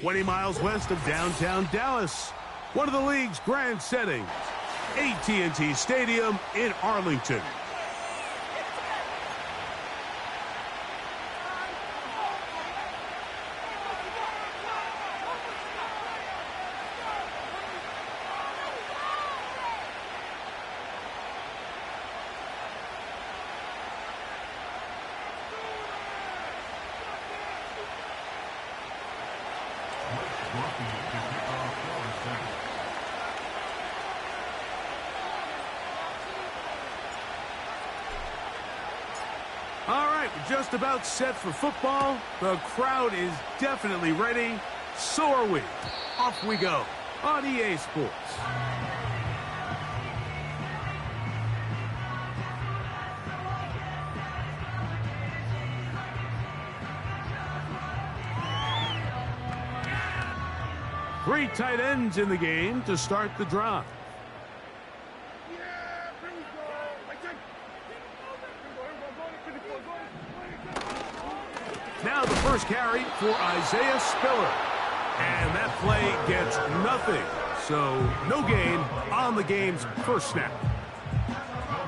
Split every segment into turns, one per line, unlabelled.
20 miles west of downtown Dallas, one of the league's grand settings, AT&T Stadium in Arlington. All right, we're just about set for football. The crowd is definitely ready. So are we. Off we go on EA Sports. Three tight ends in the game to start the drive. Now the first carry for Isaiah Spiller. And that play gets nothing. So no gain on the game's first snap.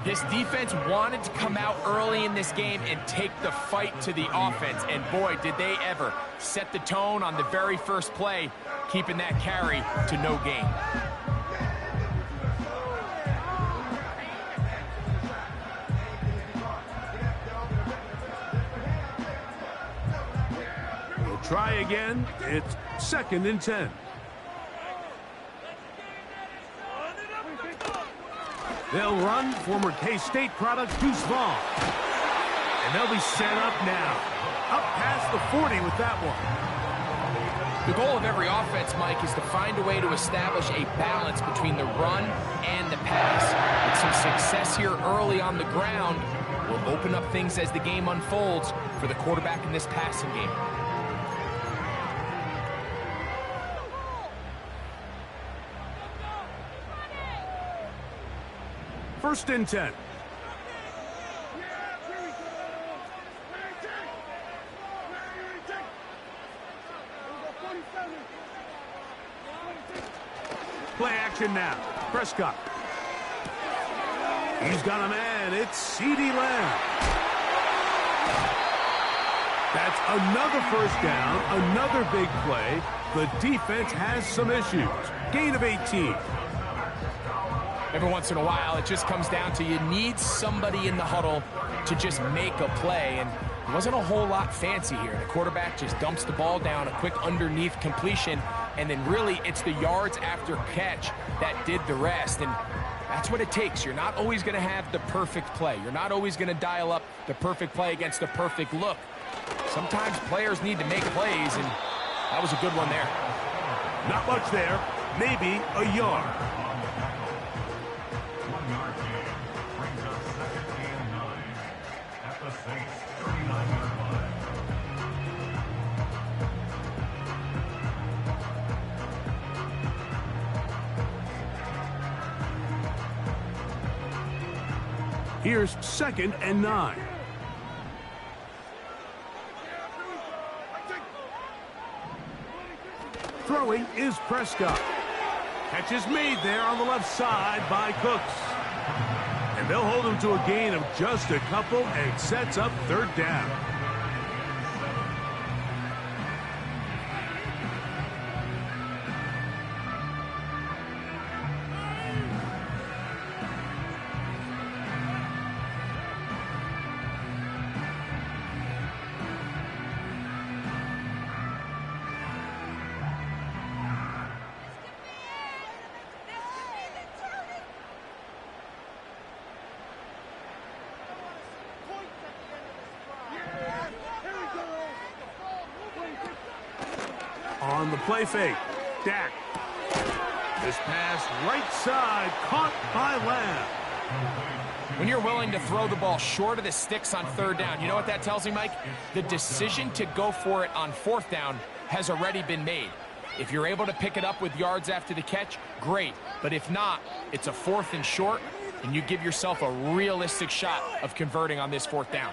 This defense wanted to come out early in this game and take the fight to the offense. And boy, did they ever set the tone on the very first play, keeping that carry to no gain.
Try again. It's 2nd and 10. They'll run former K-State product Deuce Vaughn. And they'll be set up now. Up past the 40 with that one.
The goal of every offense, Mike, is to find a way to establish a balance between the run and the pass. With some success here early on the ground will open up things as the game unfolds for the quarterback in this passing game.
1st and 10. Play action now. Prescott. He's got a man. It's CeeDee Lamb. That's another first down, another big play. The defense has some issues. Gain of 18.
Every once in a while, it just comes down to you need somebody in the huddle to just make a play. And it wasn't a whole lot fancy here. The quarterback just dumps the ball down, a quick underneath completion, and then really it's the yards after catch that did the rest. And that's what it takes. You're not always going to have the perfect play. You're not always going to dial up the perfect play against the perfect look. Sometimes players need to make plays, and that was a good one there.
Not much there. Maybe a yard. Here's 2nd and 9. Throwing is Prescott. Catch is made there on the left side by Cooks. And they'll hold him to a gain of just a couple and sets up 3rd down. On the play fake, Dak. This pass right side, caught by Lamb.
When you're willing to throw the ball short of the sticks on 3rd down, you know what that tells me, Mike? The decision to go for it on 4th down has already been made. If you're able to pick it up with yards after the catch, great. But if not, it's a 4th and short, and you give yourself a realistic shot of converting on this 4th down.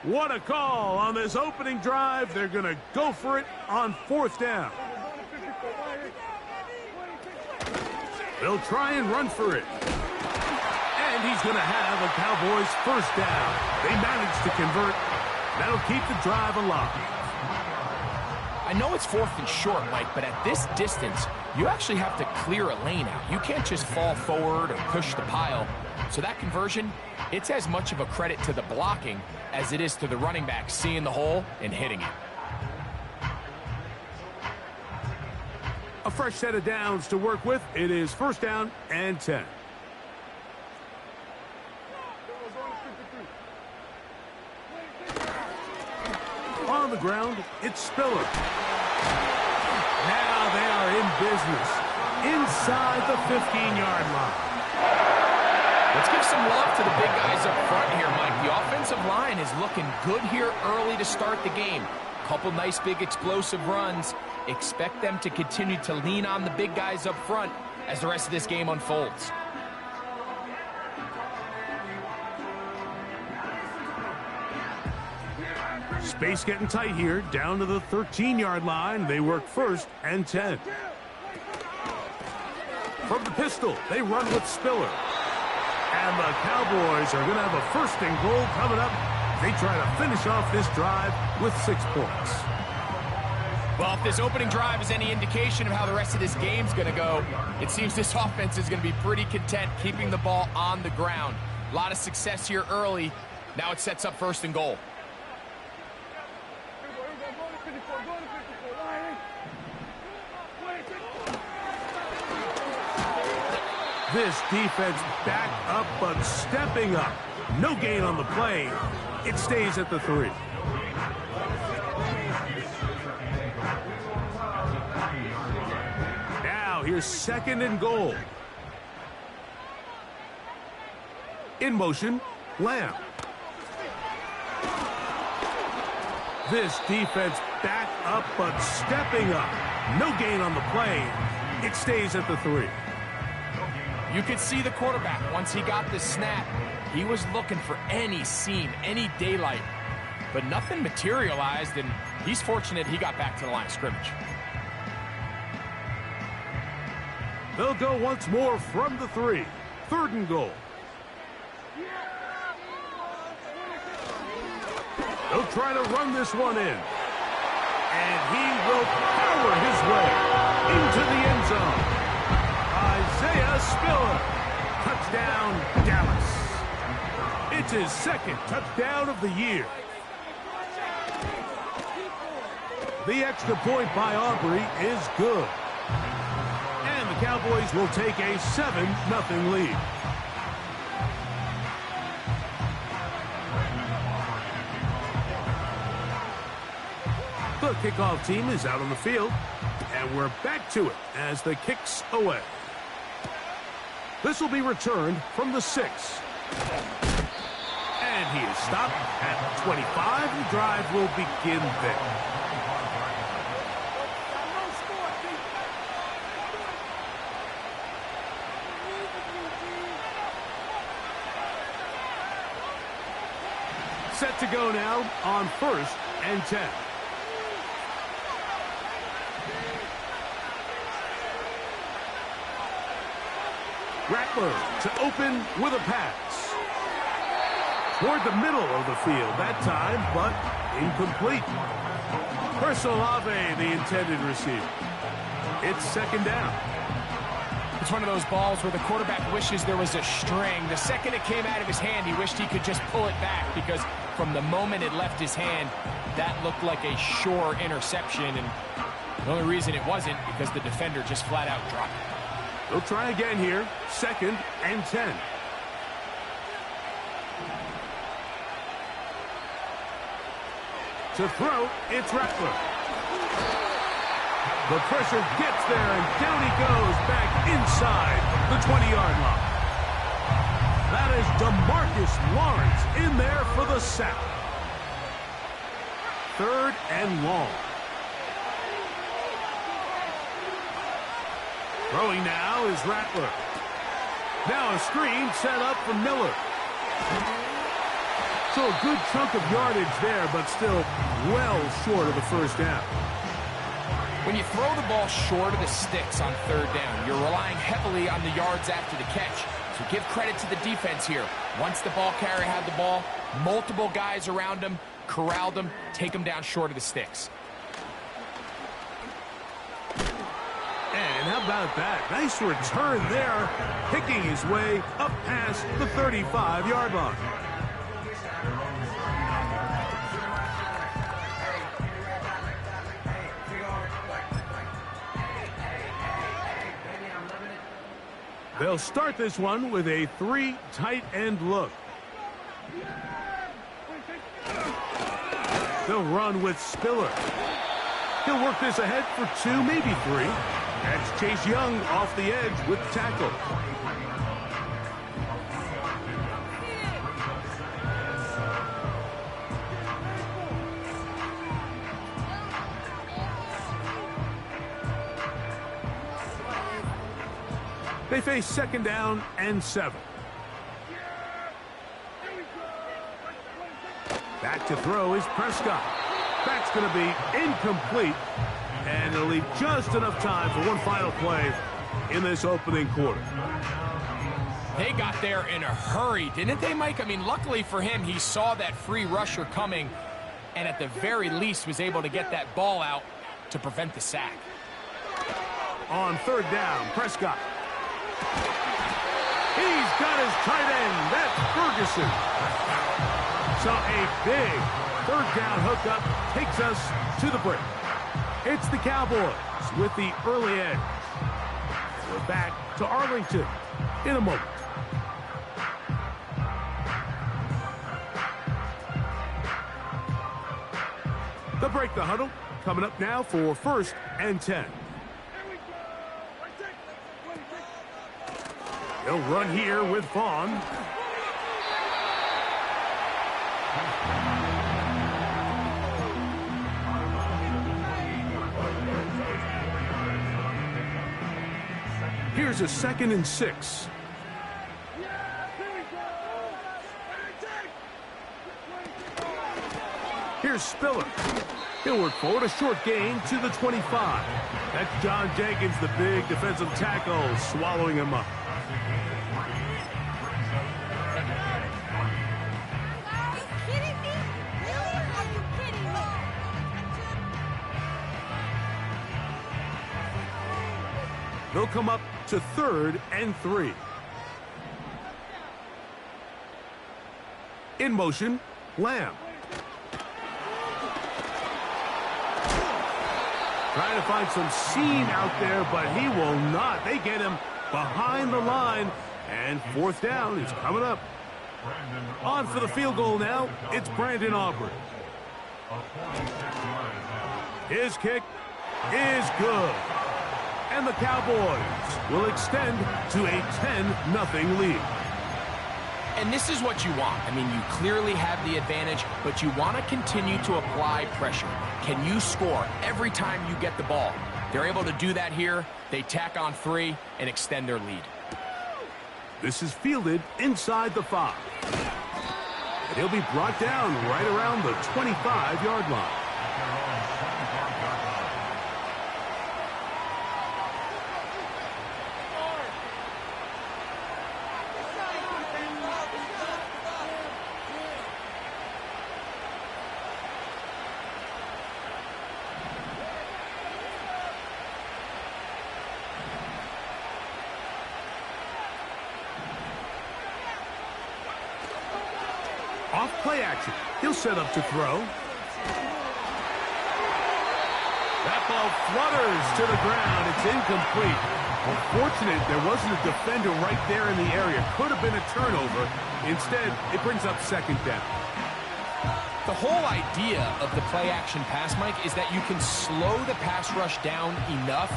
What a call on this opening drive. They're going to go for it on 4th down. They'll try and run for it. And he's going to have a Cowboys 1st down. They managed to convert. That'll keep the drive alive.
I know it's 4th and short, Mike, but at this distance, you actually have to clear a lane out. You can't just fall forward or push the pile. So that conversion, it's as much of a credit to the blocking as it is to the running back seeing the hole and hitting it.
A fresh set of downs to work with. It is 1st down and 10. On the ground, it's Spiller. Now they are in business inside the 15-yard line.
Let's give some love to the big guys up front here, Mike. The offensive line is looking good here early to start the game. Couple nice big explosive runs. Expect them to continue to lean on the big guys up front as the rest of this game unfolds.
Space getting tight here, down to the 13-yard line. They work 1st and 10. From the pistol, they run with Spiller. And the Cowboys are going to have a 1st and goal coming up. They try to finish off this drive with 6 points.
Well, if this opening drive is any indication of how the rest of this game's going to go, it seems this offense is going to be pretty content keeping the ball on the ground. A lot of success here early. Now it sets up 1st and goal.
This defense back up but stepping up. No gain on the play. It stays at the 3. Now here's 2nd and goal. In motion, Lamb. This defense back up but stepping up. No gain on the play. It stays at the 3.
You could see the quarterback, once he got the snap, he was looking for any seam, any daylight. But nothing materialized, and he's fortunate he got back to the line of scrimmage.
They'll go once more from the 3. 3rd and goal. They'll try to run this one in. And he will power his way into the end zone. Isaiah Spiller. Touchdown, Dallas. It's his 2nd touchdown of the year. The extra point by Aubrey is good. And the Cowboys will take a 7-0 lead. The kickoff team is out on the field. And we're back to it as the kick's away. This will be returned from the 6. And he is stopped at 25. The drive will begin there. Set to go now on 1st and 10. Rattler to open with a pass. Toward the middle of the field that time, but incomplete. Chris Olave, the intended receiver. It's 2nd down.
It's one of those balls where the quarterback wishes there was a string. The second it came out of his hand, he wished he could just pull it back, because from the moment it left his hand, that looked like a sure interception. And the only reason it wasn't because the defender just flat out dropped it.
They'll try again here. 2nd and 10. To throw, it's Rattler. The pressure gets there, and down he goes back inside the 20-yard line. That is DeMarcus Lawrence in there for the sack. 3rd and long. Throwing now is Rattler. Now a screen set up for Miller. So a good chunk of yardage there, but still well short of the first down.
When you throw the ball short of the sticks on third down, you're relying heavily on the yards after the catch. So give credit to the defense here. Once the ball carrier had the ball, multiple guys around him, corralled him, take him down short of the sticks.
And how about that? Nice return there, picking his way up past the 35-yard line. They'll start this one with a 3 tight end look. They'll run with Spiller. He'll work this ahead for 2, maybe 3. That's Chase Young off the edge with the tackle. They face second down and 7. Back to throw is Prescott. That's going to be incomplete, and it'll leave just enough time for one final play in this opening quarter.
They got there in a hurry, didn't they, Mike? I mean, luckily for him, he saw that free rusher coming, and at the very least was able to get that ball out to prevent the sack.
On third down, Prescott. He's got his tight end. That's Ferguson. So a big third down hookup takes us to the break. It's the Cowboys with the early edge. We're back to Arlington in a moment. They'll break the huddle. Coming up now for 1st and 10. They'll run here with Vaughn. Here's a 2nd and 6. Here's Spiller. He'll work forward, a short gain to the 25. That's John Jenkins, the big defensive tackle, swallowing him up. They'll come up to 3rd and 3. In motion, Lamb. Trying to find some seam out there, but he will not. They get him behind the line, and 4th down is coming up. On for the field goal now, it's Brandon Aubrey. His kick is good. And the Cowboys will extend to a 10-0 lead.
And this is what you want. I mean, you clearly have the advantage, but you want to continue to apply pressure. Can you score every time you get the ball? They're able to do that here. They tack on 3 and extend their lead.
This is fielded inside the 5. And he'll be brought down right around the 25-yard line. Off play action. He'll set up to throw. That ball flutters to the ground. It's incomplete. Unfortunate there wasn't a defender right there in the area. Could have been a turnover. Instead, it brings up 2nd down.
The whole idea of the play action pass, Mike, is that you can slow the pass rush down enough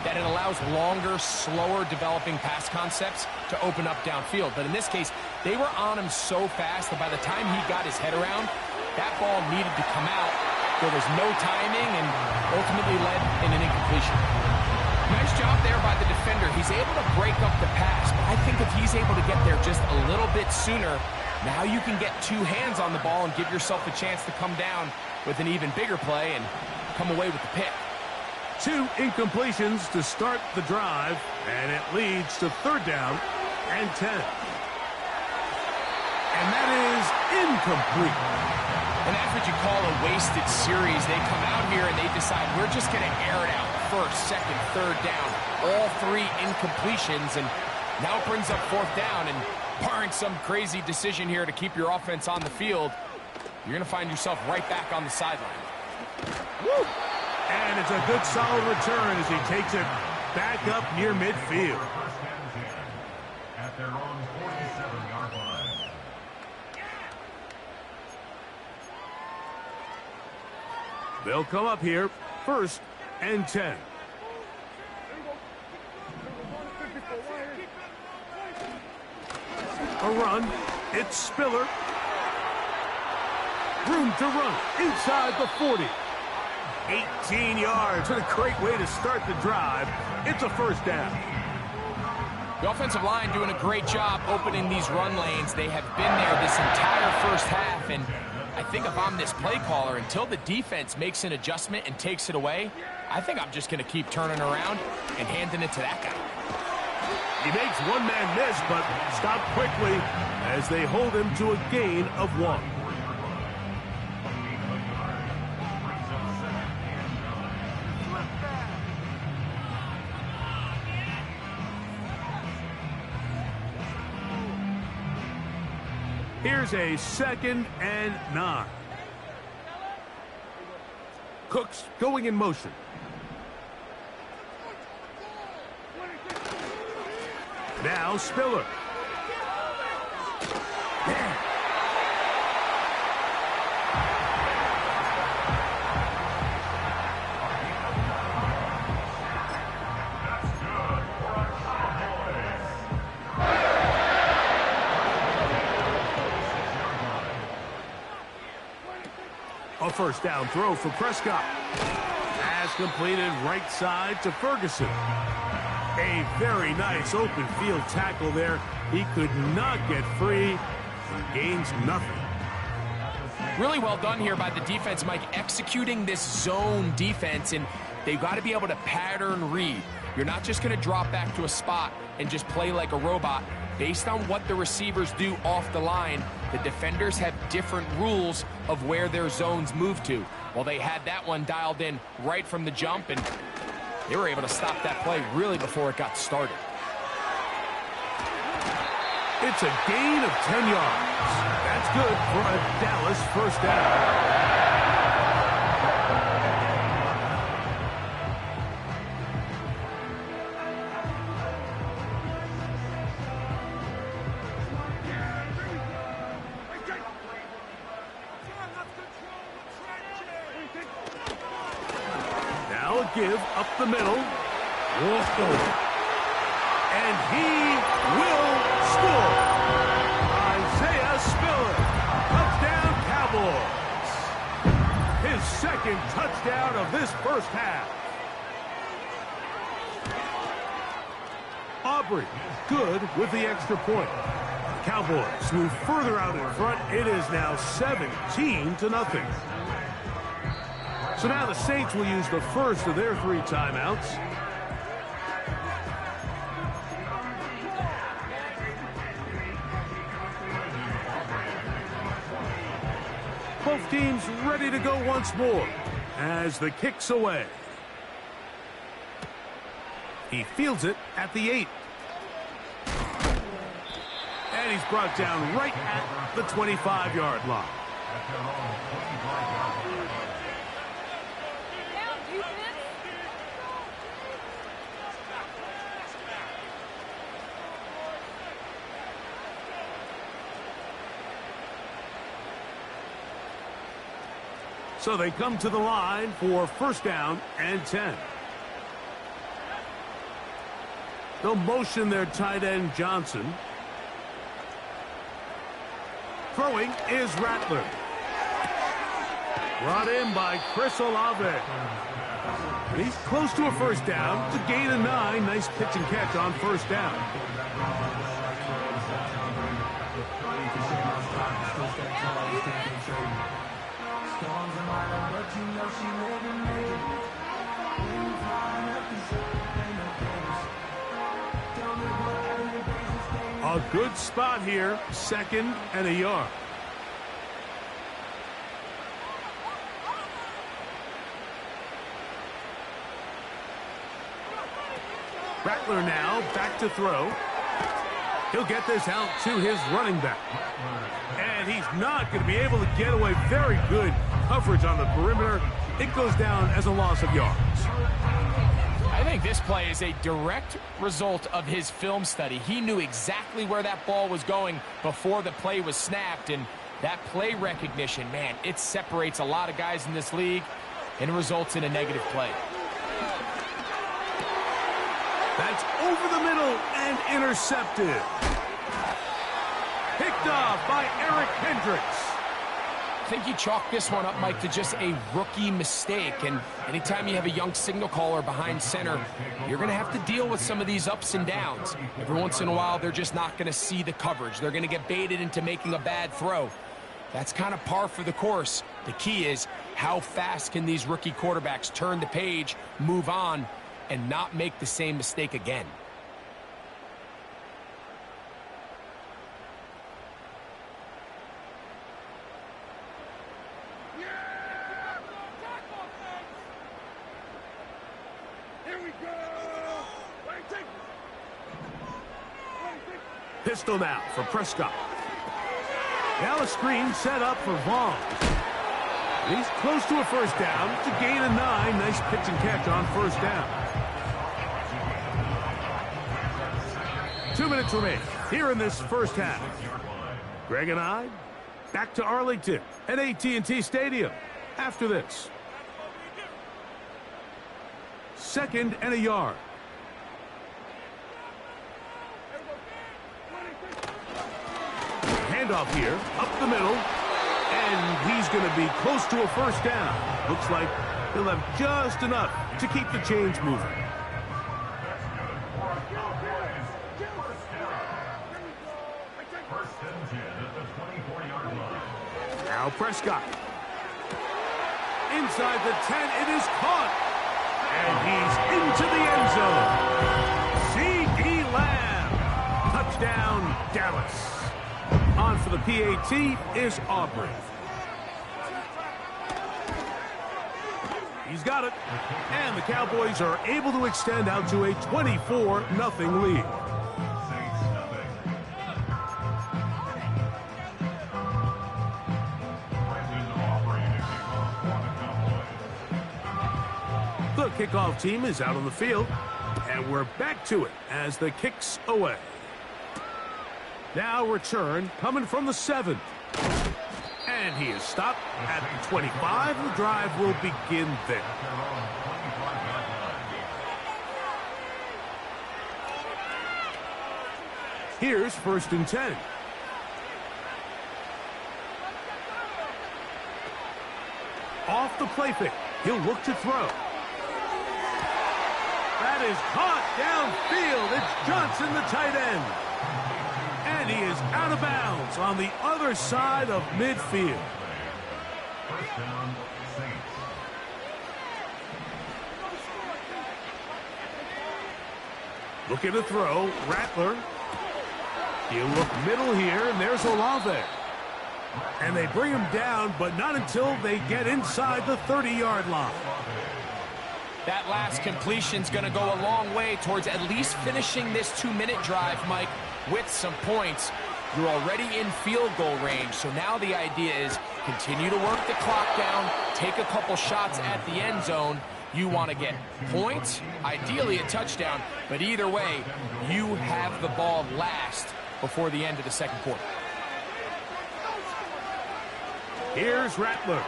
that it allows longer, slower developing pass concepts to open up downfield. But in this case, they were on him so fast that by the time he got his head around, that ball needed to come out. There was no timing and ultimately led in an incompletion. Nice job there by the defender. He's able to break up the pass, but I think if he's able to get there just a little bit sooner, now you can get two hands on the ball and give yourself a chance to come down with an even bigger play and come away with the pick.
2 incompletions to start the drive, and it leads to 3rd down and 10. And that is incomplete.
And that's what you call a wasted series. They come out here and they decide we're just going to air it out. 1st, 2nd, 3rd down. All 3 incompletions, and now it brings up 4th down. And barring some crazy decision here to keep your offense on the field, you're going to find yourself right back on the sideline.
Woo! And it's a good solid return as he takes it back up near midfield.
At their own 47-yard line.
They'll come up here, 1st and 10. A run. It's Spiller. Room to run inside the 40. 18 yards. What a great way to start the drive. It's a 1st down.
The offensive line doing a great job opening these run lanes. They have been there this entire 1st half, and I think if I'm this play caller, until the defense makes an adjustment and takes it away, I think I'm just going to keep turning around and handing it to that guy.
He makes one man miss, but stop quickly as they hold him to a gain of 1. Here's a 2nd and 9. Cooks going in motion. Now Spiller. A 1st down throw for Prescott. Pass completed right side to Ferguson. A very nice open field tackle there. He could not get free. Gains nothing.
Really well done here by the defense, Mike, executing this zone defense, and they've got to be able to pattern read. You're not just going to drop back to a spot and just play like a robot. Based on what the receivers do off the line, the defenders have different rules of where their zones move to. Well, they had that one dialed in right from the jump, and they were able to stop that play really before it got started.
It's a gain of 10 yards. That's good for a Dallas 1st down. Now a give up the middle. Whoa. And he will score. Isaiah Spiller. Touchdown Cowboys. His 2nd touchdown of this 1st half. Aubrey good with the extra point. The Cowboys move further out in front. It is now 17-0. So now the Saints will use the 1st of their 3 timeouts. Both teams ready to go once more as the kick's away. He fields it at the 8. And he's brought down right at the 25-yard line. So they come to the line for 1st down and 10. They'll motion their tight end Johnson. Throwing is Rattler. Brought in by Chris Olave. He's close to a first down. It's a gain of 9. Nice pitch and catch on first down. A good spot here. 2nd and a yard. Rattler now back to throw. He'll get this out to his running back. And he's not going to be able to get away. Very good coverage on the perimeter. It goes down as a loss of yards.
I think this play is a direct result of his film study. He knew exactly where that ball was going before the play was snapped. And that play recognition, man, it separates a lot of guys in this league and results in a negative play.
That's over the middle and intercepted. Picked off by Eric Hendricks.
I think you chalk this one up, Mike, to just a rookie mistake. And anytime you have a young signal caller behind center, you're going to have to deal with some of these ups and downs. Every once in a while, they're just not going to see the coverage. They're going to get baited into making a bad throw. That's kind of par for the course. The key is how fast can these rookie quarterbacks turn the page, move on, and not make the same mistake again.
Pistol now for Prescott. Now a screen set up for Vaughn. He's close to a first down. It's a gain of 9. Nice pitch and catch on first down. 2 minutes remain here in this first half. Greg and I back to Arlington at AT&T Stadium after this. 2nd and a yard. Handoff here, up the middle, and he's going to be close to a first down. Looks like he'll have just enough to keep the chains moving. Now Prescott. Inside the 10, it is caught. And he's into the end zone. C.D. Lamb. Touchdown, Dallas. On for the PAT is Aubrey. He's got it. And the Cowboys are able to extend out to a 24-0 lead. The kickoff team is out on the field, and we're back to it as the kick's away. Now return coming from the 7. And he is stopped at the 25. The drive will begin there. Here's 1st and 10. Off the play fake. He'll look to throw. That is caught downfield. It's Johnson, the tight end. And he is out of bounds on the other side of midfield. Looking to throw. Rattler. You look middle here, and there's Olave. And they bring him down, but not until they get inside the 30-yard line.
That last completion's going to go a long way towards at least finishing this 2-minute drive, Mike, with some points. You're already in field goal range, so now the idea is continue to work the clock down, take a couple shots at the end zone. You want to get points, ideally a touchdown, but either way, you have the ball last before the end of the second quarter.
Here's Rattler.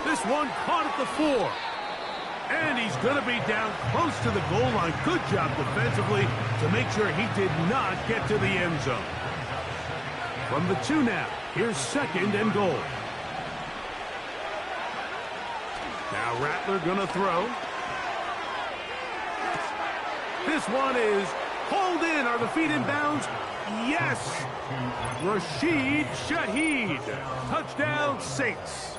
This one caught at the 4. And he's going to be down close to the goal line. Good job defensively to make sure he did not get to the end zone. From the 2 now, here's 2nd and goal. Now Rattler going to throw. This one is pulled in. Are the feet in bounds? Yes. Rashid Shaheed. Touchdown, Saints.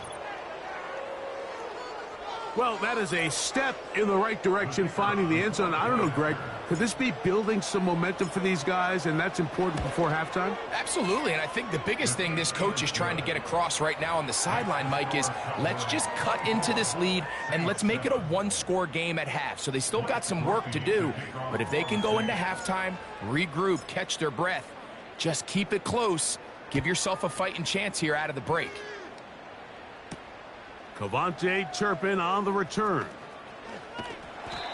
Well, that is a step in the right direction, finding the end zone. I don't know, Greg, could this be building some momentum for these guys, and that's important before halftime?
Absolutely, and I think the biggest thing this coach is trying to get across right now on the sideline, Mike, is let's just cut into this lead, and let's make it a one-score game at half. So they still got some work to do, but if they can go into halftime, regroup, catch their breath, just keep it close, give yourself a fighting chance here out of the break.
Cavante Turpin on the return.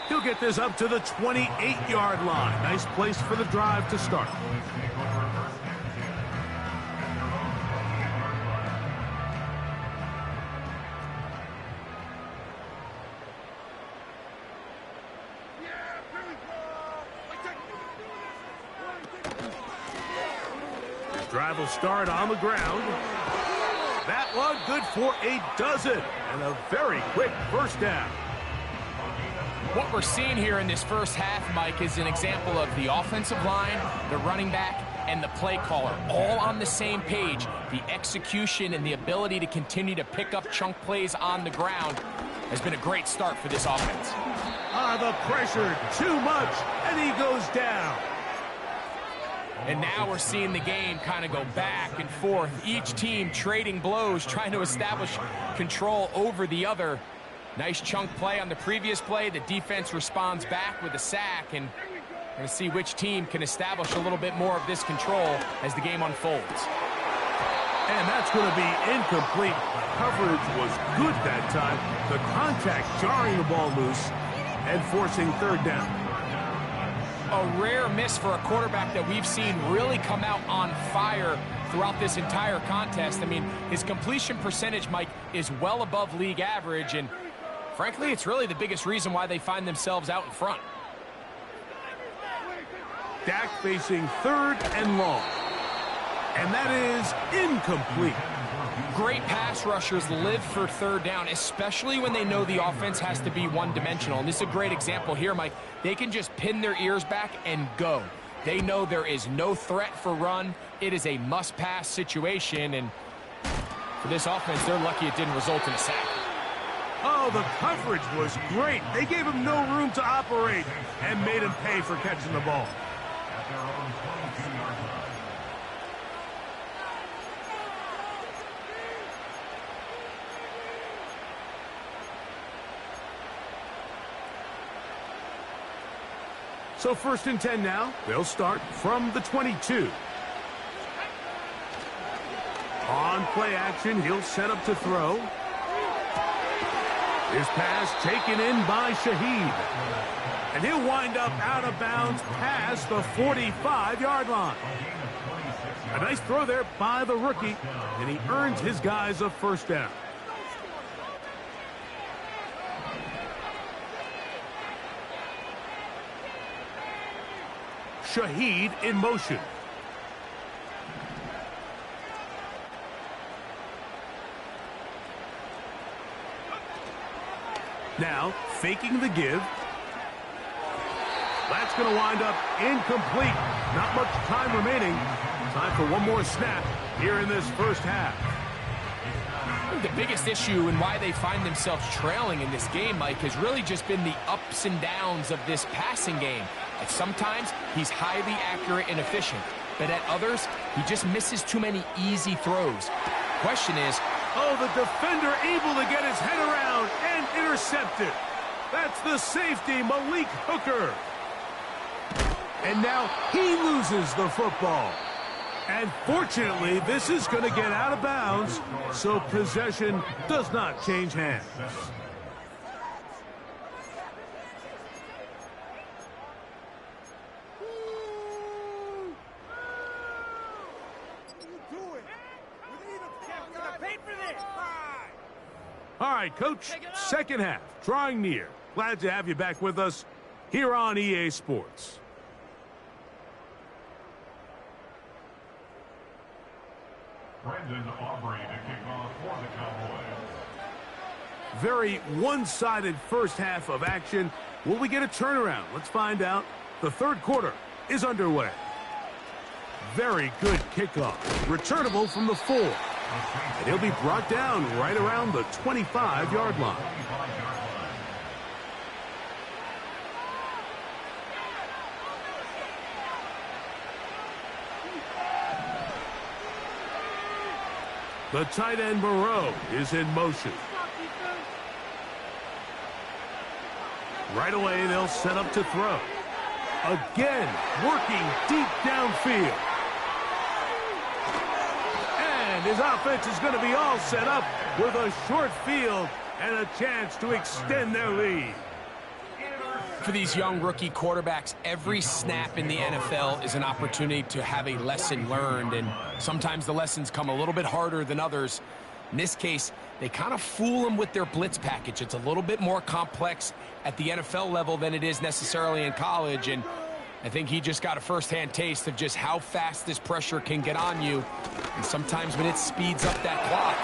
He'll get this up to the 28-yard line. Nice place for the drive to start. The drive will start on the ground. That one good for a dozen and a very quick first down.
What we're seeing here in this first half, Mike, is an example of the offensive line, the running back, and the play caller all on the same page. The execution and the ability to continue to pick up chunk plays on the ground has been a great start for this offense.
The pressure, too much, and he goes down.
And now we're seeing the game kind of go back and forth. Each team trading blows, trying to establish control over the other. Nice chunk play on the previous play. The defense responds back with a sack, and we're going to see which team can establish a little bit more of this control as the game unfolds.
And that's going to be incomplete. Coverage was good that time. The contact jarring the ball loose and forcing third down.
A rare miss for a quarterback that we've seen really come out on fire throughout this entire contest. I mean, his completion percentage, Mike, is well above league average, and frankly, it's really the biggest reason why they find themselves out in front.
Dak facing third and long. And that is incomplete.
Great pass rushers live for third down, especially when they know the offense has to be one-dimensional. And this is a great example here, Mike. They can just pin their ears back and go. They know there is no threat for run. It is a must-pass situation, and for this offense, they're lucky it didn't result in a sack.
Oh, the coverage was great. They gave him no room to operate and made him pay for catching the ball.
At their own 22-yard line.
So 1st and 10 now. They'll start from the 22. On play action, he'll set up to throw. His pass taken in by Shaheed. And he'll wind up out of bounds past the 45-yard line. A nice throw there by the rookie, and he earns his guys a first down. Shaheed in motion. Now, faking the give. That's going to wind up incomplete. Not much time remaining. Time for one more snap here in this first half.
The biggest issue and why they find themselves trailing in this game, Mike, has really just been the ups and downs of this passing game. And sometimes he's highly accurate and efficient, but at others, he just misses too many easy throws. Question is,
oh, the defender able to get his head around and intercept it. That's the safety, Malik Hooker. And now he loses the football. And fortunately, this is going to get out of bounds, so possession does not change hands. All right, Coach, second half, drawing near. Glad to have you back with us here on EA Sports.
Brendan Aubrey to kick off for the Cowboys.
Very one-sided first half of action. Will we get a turnaround? Let's find out The third quarter is underway. Very good kickoff. Returnable from the 4. And he'll be brought down right around the 25-yard line. The tight end Moreau is in motion. Right away, they'll set up to throw. Again, working deep downfield. And his offense is going to be all set up with a short field and a chance to extend their lead.
For these young rookie quarterbacks, every snap in the NFL is an opportunity to have a lesson learned, and sometimes the lessons come a little bit harder than others. In this case, they kind of fool them with their blitz package. It's a little bit more complex at the NFL level than it is necessarily in college, and I think he just got a first-hand taste of just how fast this pressure can get on you, and sometimes when it speeds up that clock,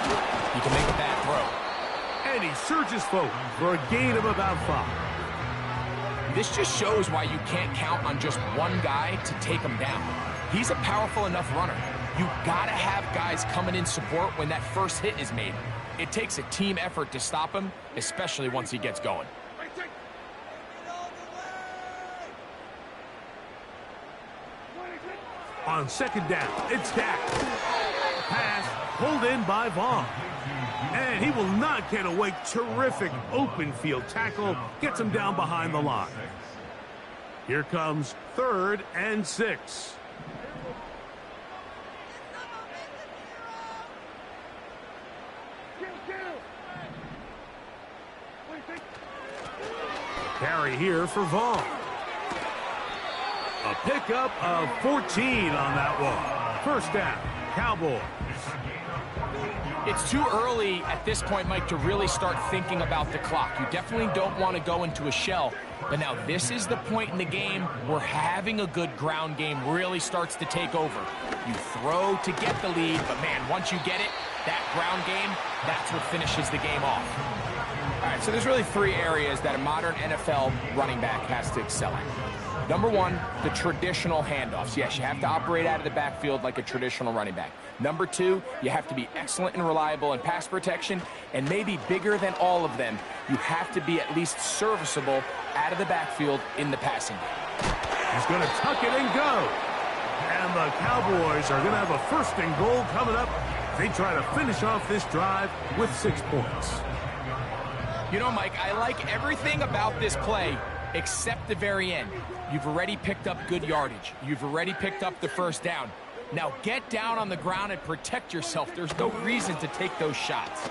you can make a bad throw.
And he surges forward for a gain of about 5.
This just shows why you can't count on just one guy to take him down. He's a powerful enough runner. You gotta have guys coming in support when that first hit is made. It takes a team effort to stop him, especially once he gets going.
On second down, it's Dak. Pass pulled in by Vaughn. And he will not get away. Terrific open field tackle. Gets him down behind the line. Here comes 3rd and 6. Carry here for Vaughn. A pickup of 14 on that one. First down, Cowboys.
It's too early at this point, Mike, to really start thinking about the clock. You definitely don't want to go into a shell. But now this is the point in the game where having a good ground game really starts to take over. You throw to get the lead, but man, once you get it, that ground game, that's what finishes the game off. All right, so there's really 3 areas that a modern NFL running back has to excel at. Number 1, the traditional handoffs. Yes, you have to operate out of the backfield like a traditional running back. Number 2, you have to be excellent and reliable in pass protection, and maybe bigger than all of them, you have to be at least serviceable out of the backfield in the passing game.
He's going to tuck it and go. And the Cowboys are going to have a 1st and goal coming up. They try to finish off this drive with 6 points.
You know, Mike, I like everything about this play except the very end. You've already picked up good yardage. You've already picked up the 1st down. Now get down on the ground and protect yourself. There's no reason to take those shots.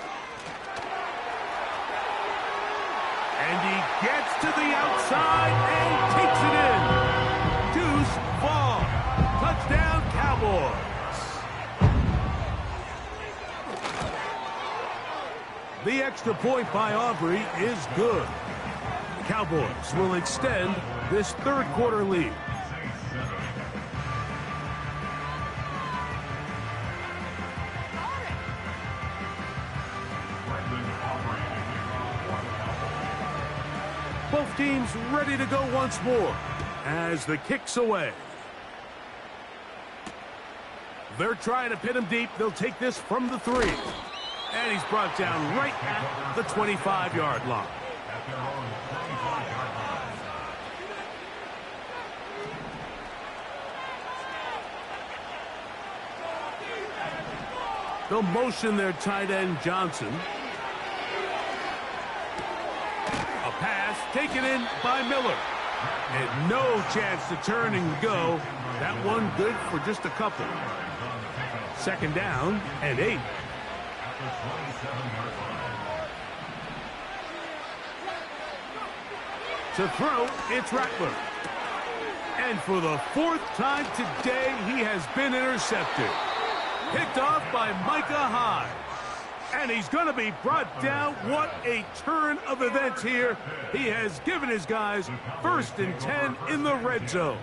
And he gets to the outside and takes it in. Deuce ball. Touchdown, Cowboys. The extra point by Aubrey is good. Cowboys will extend this 3rd quarter lead. Both teams ready to go once more as the kick's away. They're trying to pin him deep. They'll take this from the 3. And he's brought down right at the 25-yard line. They'll motion their tight end Johnson. A pass taken in by Miller. And no chance to turn and go. That one good for just a couple. 2nd down and 8. To throw, it's Rattler. And for the 4th time today, he has been intercepted. Picked off by Micah Hyde. And he's going to be brought down. What a turn of events here. He has given his guys 1st and 10 in the red zone.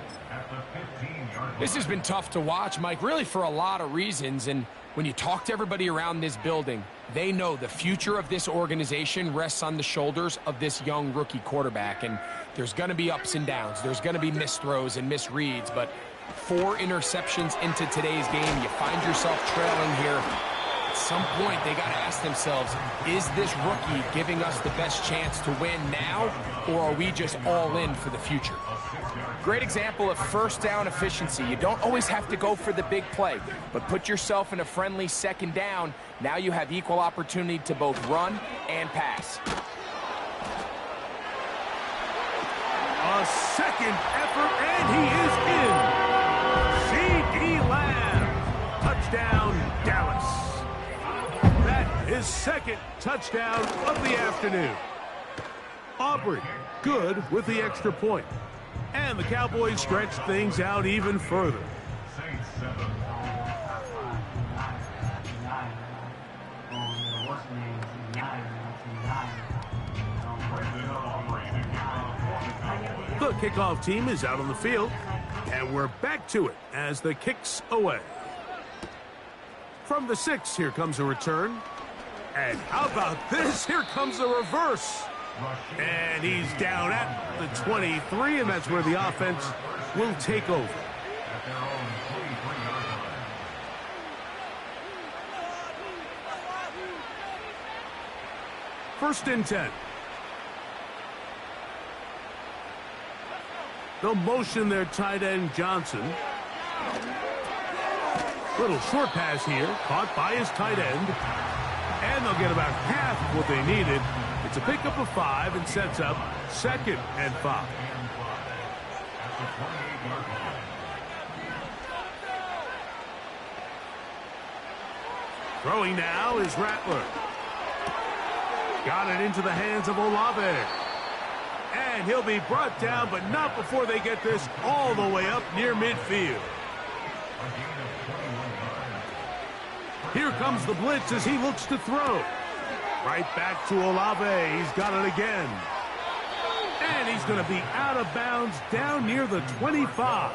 This has been tough to watch, Mike, really for a lot of reasons. And When you talk to everybody around this building, they know the future of this organization rests on the shoulders of this young rookie quarterback. And there's going to be ups and downs. There's going to be missed throws and misreads. But 4 interceptions into today's game, you find yourself trailing here. At some point, they got to ask themselves, is this rookie giving us the best chance to win now, or are we just all in for the future? Great example of first down efficiency. You don't always have to go for the big play, but put yourself in a friendly second down. Now you have equal opportunity to both run and pass.
A second effort, and he is in. C.D. Lamb. Touchdown, Dallas. That is second touchdown of the afternoon. Aubrey, good with the extra point. And the Cowboys stretch things out even further. The kickoff team is out on the field, and we're back to it as the kick's away. From the 6, here comes a return. And how about this? Here comes a reverse. And he's down at the 23, and that's where the offense will take over. First and 10. They'll motion their tight end, Johnson. Little short pass here, caught by his tight end. And they'll get about half of what they needed. It's a pickup of 5 and sets up 2nd and 5. Throwing now is Rattler. Got it into the hands of Olave. And he'll be brought down, but not before they get this all the way up near midfield. Here comes the blitz as he looks to throw. Right back to Olave. He's got it again. And he's going to be out of bounds down near the 25.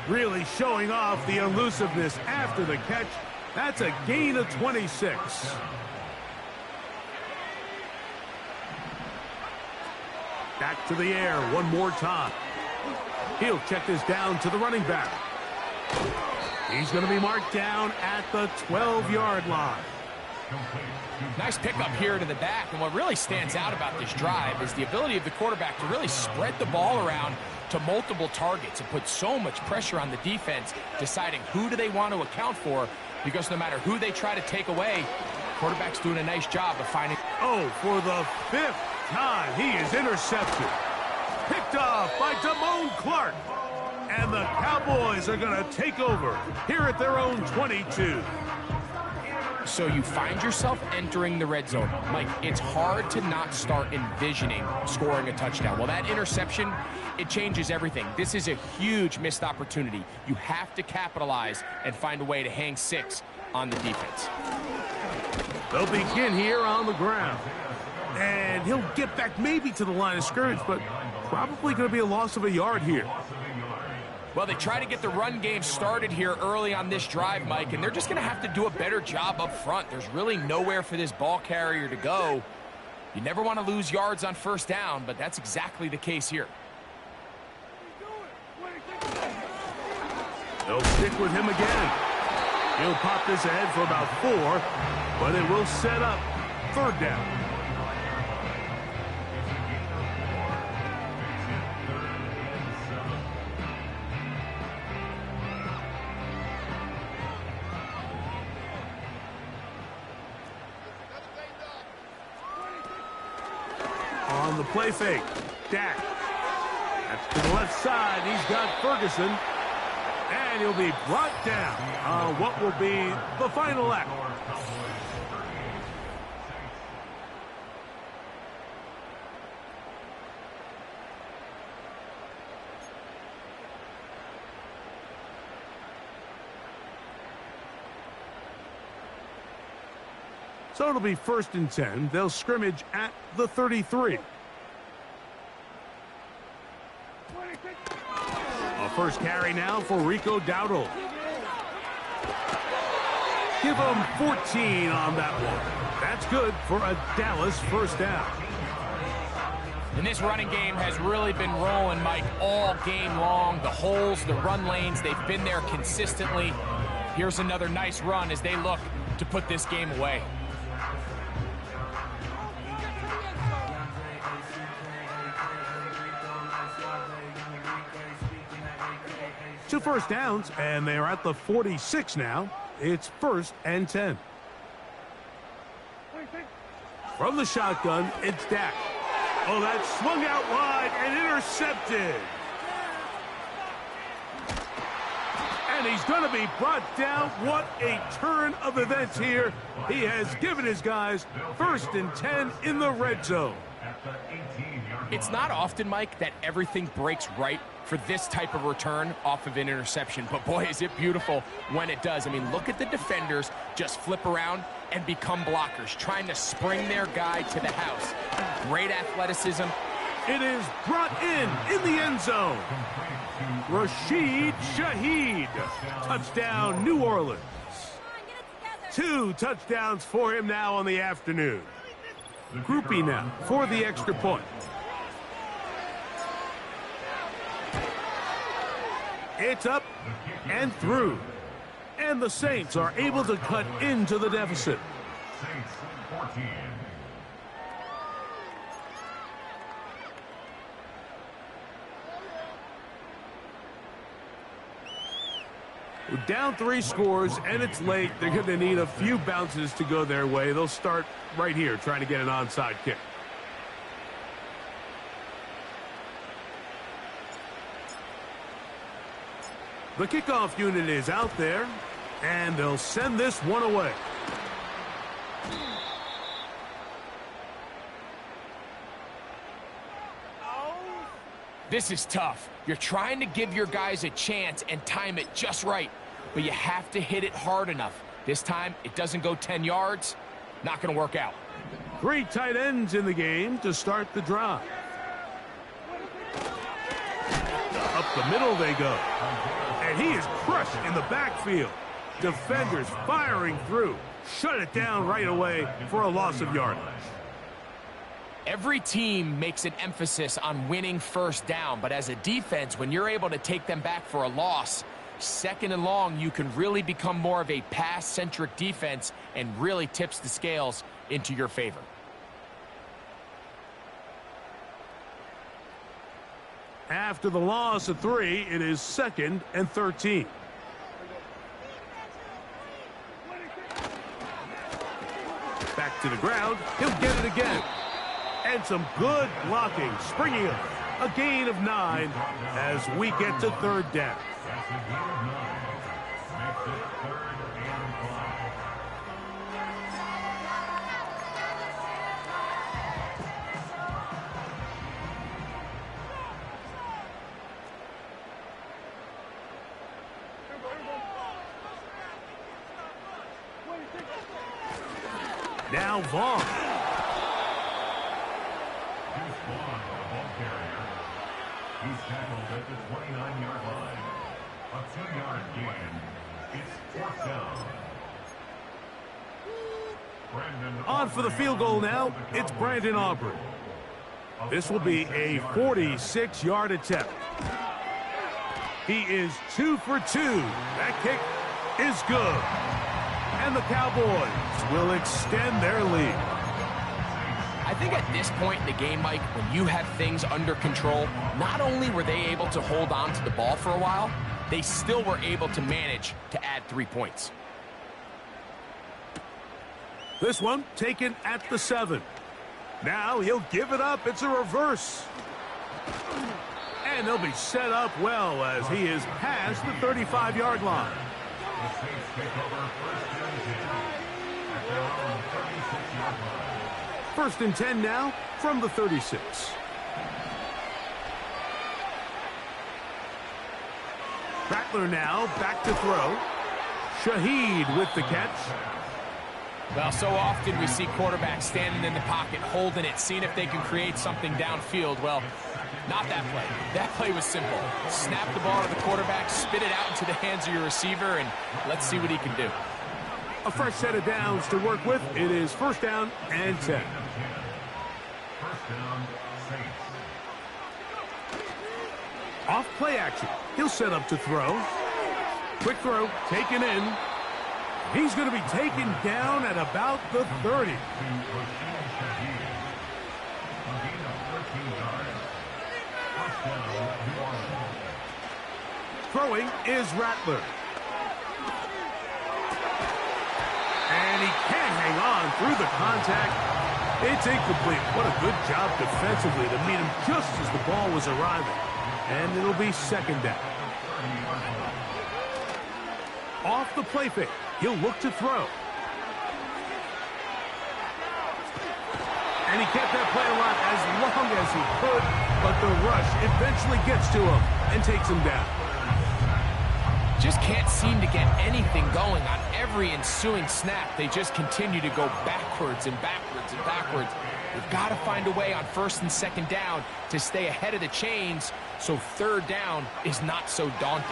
Really showing off the elusiveness after the catch. That's a gain of 26. Back to the air one more time. He'll check this down to the running back. He's going to be marked down at the 12-yard line.
Nice pickup here to the back, and what really stands out about this drive is the ability of the quarterback to really spread the ball around to multiple targets and put so much pressure on the defense, deciding who do they want to account for, because no matter who they try to take away, quarterback's doing a nice job of finding.
Oh, for the 5th time, he is intercepted. Picked off by Damone Clark. And the Cowboys are going to take over here at their own 22.
So you find yourself entering the red zone. Mike, it's hard to not start envisioning scoring a touchdown. Well, that interception, it changes everything. This is a huge missed opportunity. You have to capitalize and find a way to hang 6 on the defense.
They'll begin here on the ground. And he'll get back maybe to the line of scrimmage, but probably going to be a loss of a yard here.
Well, they try to get the run game started here early on this drive, Mike, and they're just going to have to do a better job up front. There's really nowhere for this ball carrier to go. You never want to lose yards on first down, but that's exactly the case here.
They'll stick with him again. He'll pop this ahead for about 4, but it will set up 3rd down. On the play fake, Dak. That's to the left side. He's got Ferguson. And he'll be brought down on what will be the final act. So it'll be 1st and 10. They'll scrimmage at the 33. A first carry now for Rico Dowdle. Give them 14 on that one. That's good for a Dallas first down.
And this running game has really been rolling, Mike, all game long. The holes, the run lanes, they've been there consistently. Here's another nice run as they look to put this game away.
Two first downs, and they are at the 46 now. It's 1st and 10. From the shotgun, it's Dak. Oh, that swung out wide and intercepted. And he's going to be brought down. What a turn of events here. He has given his guys 1st and 10 in the red zone.
It's not often, Mike, that everything breaks right for this type of return off of an interception. But, boy, is it beautiful when it does. I mean, look at the defenders just flip around and become blockers, trying to spring their guy to the house. Great athleticism.
It is brought in the end zone. Rashid Shaheed. Touchdown, New Orleans. 2 touchdowns for him now on the afternoon. Groupie now for the extra point. It's up and through. And the Saints are able to cut into the deficit.
Saints 14.
We're down 3 scores, and it's late. They're going to need a few bounces to go their way. They'll start right here trying to get an onside kick. The kickoff unit is out there, and they'll send this one away.
This is tough. You're trying to give your guys a chance and time it just right, but you have to hit it hard enough. This time, it doesn't go 10 yards. Not going to work out.
3 tight ends in the game to start the drive. Up the middle they go. And he is crushed in the backfield. Defenders firing through. Shut it down right away for a loss of yardage.
Every team makes an emphasis on winning first down, but as a defense, when you're able to take them back for a loss, 2nd and long, you can really become more of a pass-centric defense and really tips the scales into your favor.
After the loss of 3, it is 2nd and 13. Back to the ground. He'll get it again. And some good blocking. Springing up. A gain of 9 as we get to 3rd down.
That's a gain of 9. Makes it 3rd and 5.
Now Vaughn.
Deuce Vaughn, the ball carrier. He's tackled at the 29-yard line. A 2-yard gain. It's 4th down.
On for the field goal now. It's Brandon Aubrey. This will be a 46-yard attempt. He is 2 for 2. That kick is good. And the Cowboys will extend their lead.
I think at this point in the game, Mike, when you have things under control, not only were they able to hold on to the ball for a while, they still were able to manage to add 3 points.
This one taken at the 7. Now he'll give it up. It's a reverse. And they'll be set up well as he is past the 35-yard line.
The Saints take over 1st and 10 at their own 36-yard line.
1st and 10 now from the 36. Rattler now back to throw. Shaheed with the catch.
Well, so often we see quarterbacks standing in the pocket, holding it, seeing if they can create something downfield. Well, not that play. That play was simple. Snap the ball to the quarterback, spit it out into the hands of your receiver, and let's see what he can do.
A fresh set of downs to work with. It is first down and 10.
First down, Saints.
Off play action. He'll set up to throw. Quick throw, taken in. He's going to be taken down at about the 30. Throwing is Rattler. And he can't hang on through the contact. It's incomplete. What a good job defensively to meet him just as the ball was arriving. And it'll be second down. Off the play fake. He'll look to throw. And he kept that play alive as long as he could, but the rush eventually gets to him and takes him down.
Just can't seem to get anything going on every ensuing snap. They just continue to go backwards and backwards and backwards. They've got to find a way on first and second down to stay ahead of the chains so third down is not so daunting.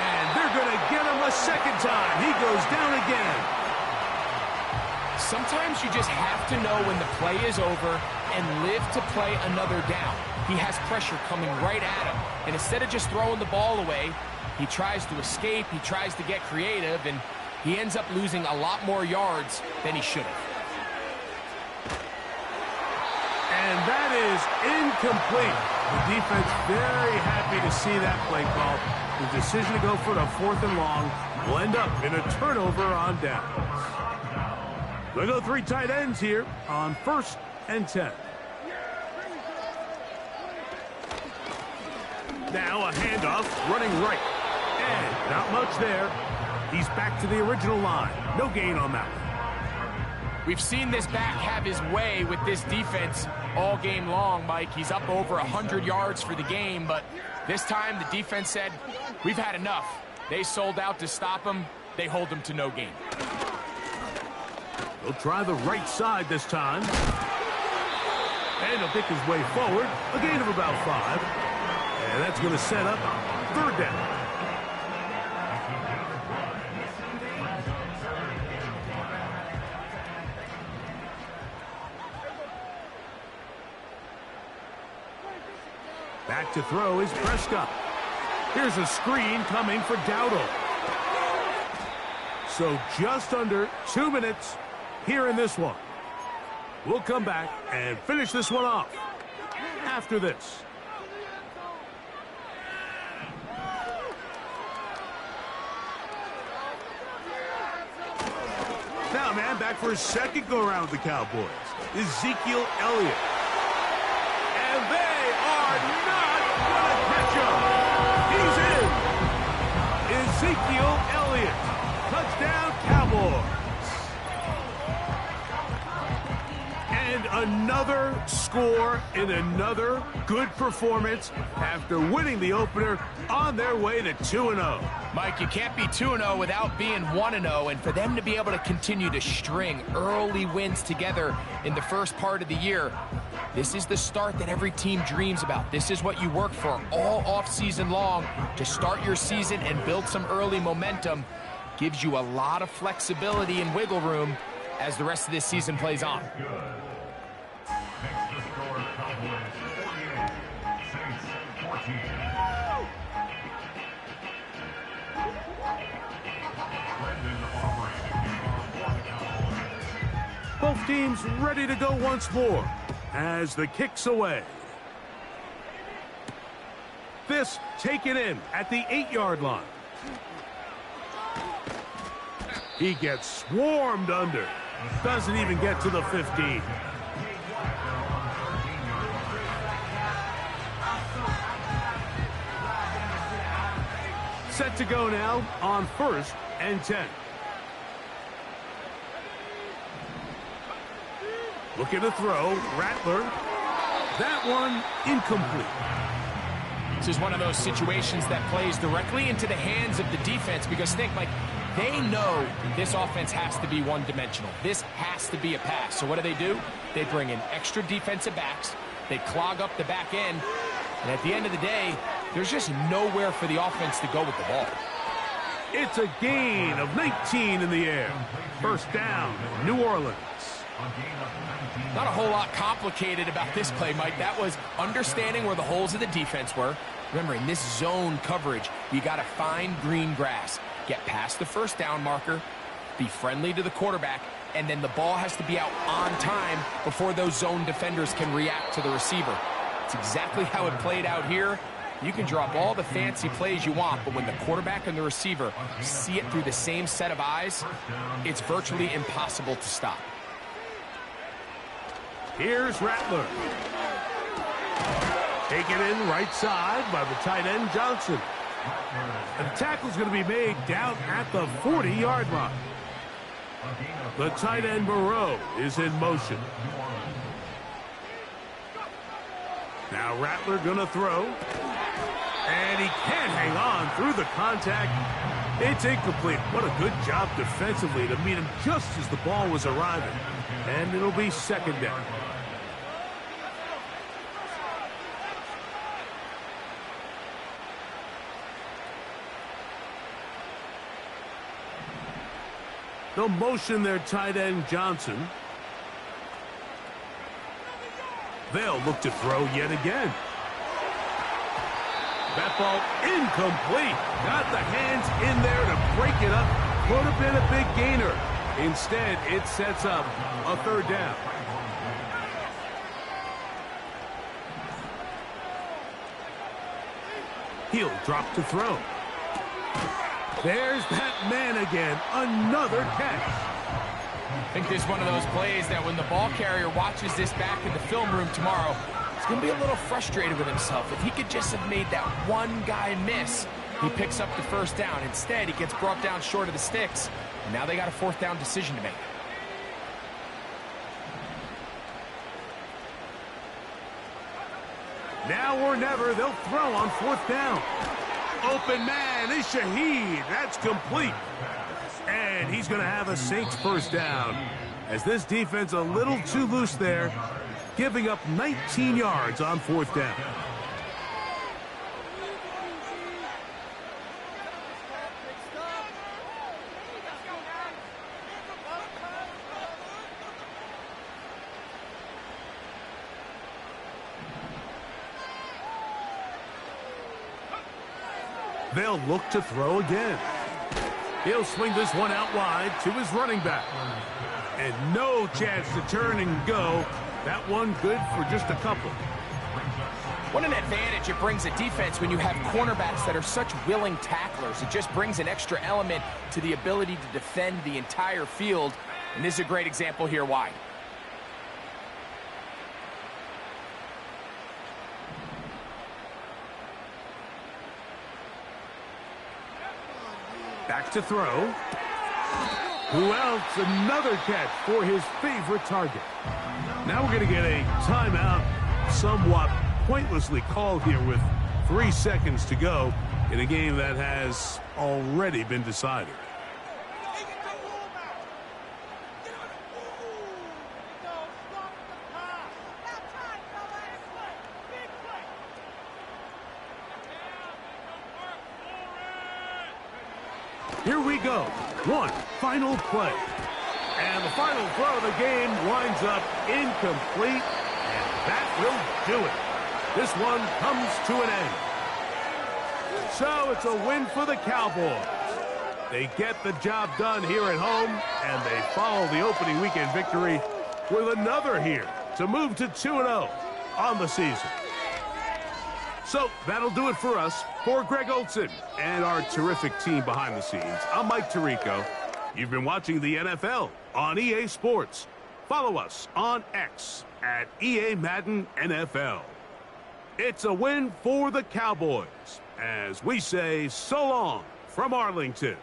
And they're going to get him a second time. He goes down again.
Sometimes you just have to know when the play is over and live to play another down. He has pressure coming right at him, and instead of just throwing the ball away, he tries to escape, he tries to get creative, and he ends up losing a lot more yards than he should have.
And that is incomplete. The defense very happy to see that play call. The decision to go for the fourth and long will end up in a turnover on downs. They go three tight ends here on first and 10. Now a handoff, running right. And not much there. He's back to the original line. No gain on that one.
We've seen this back have his way with this defense all game long, Mike. He's up over 100 yards for the game, but this time the defense said, we've had enough. They sold out to stop him. They hold him to no gain.
He'll try the right side this time. And he'll pick his way forward. A gain of about 5. And that's going to set up third down. Back to throw is Prescott. Here's a screen coming for Dowdle. So just under 2 minutes here in this one. We'll come back and finish this one off after this. Now, man, back for his second go-around with the Cowboys. Ezekiel Elliott. And they are not going to catch him. He's in. Ezekiel Elliott. Touchdown, Cowboys. And another score in another good performance after winning the opener on their way to 2-0.
Mike, you can't be 2-0 without being 1-0, and for them to be able to continue to string early wins together in the first part of the year, this is the start that every team dreams about. This is what you work for all offseason long to start your season and build some early momentum. Gives you a lot of flexibility and wiggle room as the rest of this season plays on.
Next to score, Cowboys 48, Saints 14.
Both teams ready to go once more as the kick's away. This taken in at the 8-yard line. He gets swarmed under. Doesn't even get to the 15. Set to go now on first and 10. Looking to throw, Rattler. That one incomplete.
This is one of those situations that plays directly into the hands of the defense because think, like, they know this offense has to be one-dimensional. This has to be a pass. So what do? They bring in extra defensive backs. They clog up the back end. And at the end of the day, there's just nowhere for the offense to go with the ball.
It's a gain of 19 in the air. First down, New Orleans.
Not a whole lot complicated about this play, Mike. That was understanding where the holes of the defense were. Remember, in this zone coverage, you got to find green grass, get past the first down marker, be friendly to the quarterback, and then the ball has to be out on time before those zone defenders can react to the receiver. It's exactly how it played out here. You can drop all the fancy plays you want, but when the quarterback and the receiver see it through the same set of eyes, it's virtually impossible to stop.
Here's Rattler. Taken in right side by the tight end Johnson. And the tackle's going to be made down at the 40-yard line. The tight end Moreau is in motion. Now Rattler going to throw. And he can't hang on through the contact. It's incomplete. What a good job defensively to meet him just as the ball was arriving. And it'll be second down. They'll motion their tight end Johnson. They'll look to throw yet again. That ball incomplete. Got the hands in there to break it up. Could have been a big gainer. Instead, it sets up a third down. He'll drop to throw. There's that man again. Another catch.
I think this is one of those plays that when the ball carrier watches this back in the film room tomorrow, he's going to be a little frustrated with himself. If he could just have made that one guy miss, he picks up the first down. Instead, he gets brought down short of the sticks, and now they got a fourth down decision to make.
Now or never, they'll throw on fourth down. Open man is Shaheed. That's complete. And he's going to have a Saints first down, as this defense a little too loose there, giving up 19 yards on fourth down. They'll look to throw again. He'll swing this one out wide to his running back. And no chance to turn and go. That one good for just a couple.
What an advantage it brings a defense when you have cornerbacks that are such willing tacklers. It just brings an extra element to the ability to defend the entire field. And this is a great example here why.
Back to throw. Who else? Another catch for his favorite target. Now we're going to get a timeout, somewhat pointlessly called here with 3 seconds to go in a game that has already been decided. Here we go. One final play. And the final throw of the game winds up incomplete. And that will do it. This one comes to an end. So it's a win for the Cowboys. They get the job done here at home, and they follow the opening weekend victory with another here to move to 2-0 on the season. So that'll do it for us. For Greg Olson and our terrific team behind the scenes, I'm Mike Tirico. You've been watching the NFL on EA Sports. Follow us on X at EA Madden NFL. It's a win for the Cowboys as we say so long from Arlington.